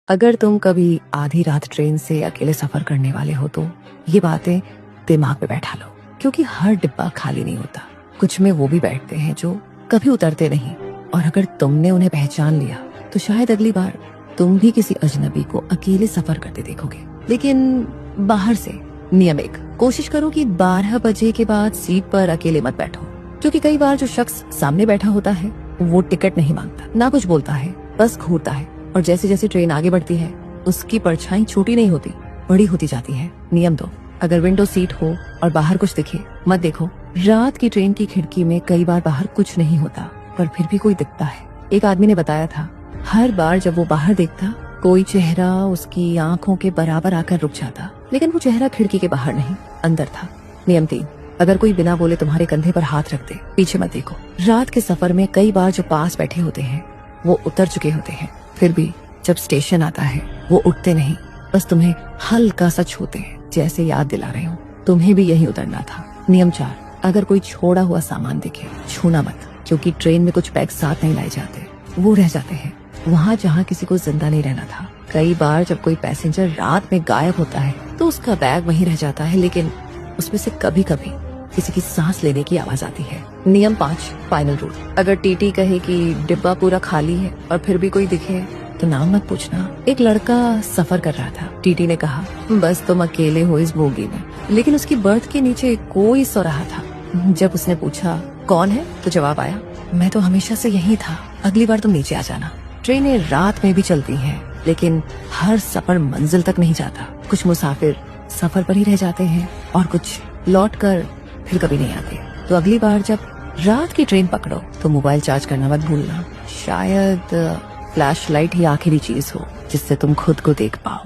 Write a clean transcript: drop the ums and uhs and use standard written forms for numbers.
अगर तुम कभी आधी रात ट्रेन से अकेले सफर करने वाले हो तो ये बातें दिमाग में बैठा लो, क्योंकि हर डिब्बा खाली नहीं होता। कुछ में वो भी बैठते हैं जो कभी उतरते नहीं, और अगर तुमने उन्हें पहचान लिया तो शायद अगली बार तुम भी किसी अजनबी को अकेले सफर करते देखोगे। लेकिन बाहर से नियम एक, कोशिश करो कि 12 बजे के बाद सीट पर अकेले मत बैठो, क्योंकि कई बार जो शख्स सामने बैठा होता है वो टिकट नहीं मांगता, ना कुछ बोलता है, बस घूरता है, और जैसे जैसे ट्रेन आगे बढ़ती है उसकी परछाई छोटी नहीं होती, बड़ी होती जाती है। नियम 2, अगर विंडो सीट हो और बाहर कुछ दिखे मत देखो। रात की ट्रेन की खिड़की में कई बार बाहर कुछ नहीं होता, पर फिर भी कोई दिखता है। एक आदमी ने बताया था, हर बार जब वो बाहर देखता कोई चेहरा उसकी आंखों के बराबर आकर रुक जाता, लेकिन वो चेहरा खिड़की के बाहर नहीं, अंदर था। नियम 3, अगर कोई बिना बोले तुम्हारे कंधे पर हाथ रख दे, पीछे मत देखो। रात के सफर में कई बार जो पास बैठे होते हैं वो उतर चुके होते हैं, फिर भी जब स्टेशन आता है वो उठते नहीं, बस तुम्हें हल्का सा छूते हैं, जैसे याद दिला रहे हो तुम्हें भी यही उतरना था। नियम 4, अगर कोई छोड़ा हुआ सामान दिखे छूना मत, क्योंकि ट्रेन में कुछ बैग साथ नहीं लाए जाते, वो रह जाते हैं वहाँ जहाँ किसी को जिंदा नहीं रहना था। कई बार जब कोई पैसेंजर रात में गायब होता है तो उसका बैग वहीं रह जाता है, लेकिन उसमें से कभी कभी किसी की सांस लेने की आवाज आती है। नियम 5, फाइनल रूल, अगर टीटी कहे कि डिब्बा पूरा खाली है और फिर भी कोई दिखे तो नाम मत पूछना। एक लड़का सफर कर रहा था, टीटी ने कहा बस तुम अकेले हो इस बोगी में, लेकिन उसकी बर्थ के नीचे कोई सो रहा था। जब उसने पूछा कौन है तो जवाब आया, मैं तो हमेशा से यही था, अगली बार तुम नीचे आ जाना। ट्रेनें रात में भी चलती हैं, लेकिन हर सफर मंजिल तक नहीं जाता। कुछ मुसाफिर सफर पर ही रह जाते हैं और कुछ लौट कर फिर कभी नहीं आते। तो अगली बार जब रात की ट्रेन पकड़ो तो मोबाइल चार्ज करना मत भूलना, शायद फ्लैशलाइट ही आखिरी चीज हो जिससे तुम खुद को देख पाओ।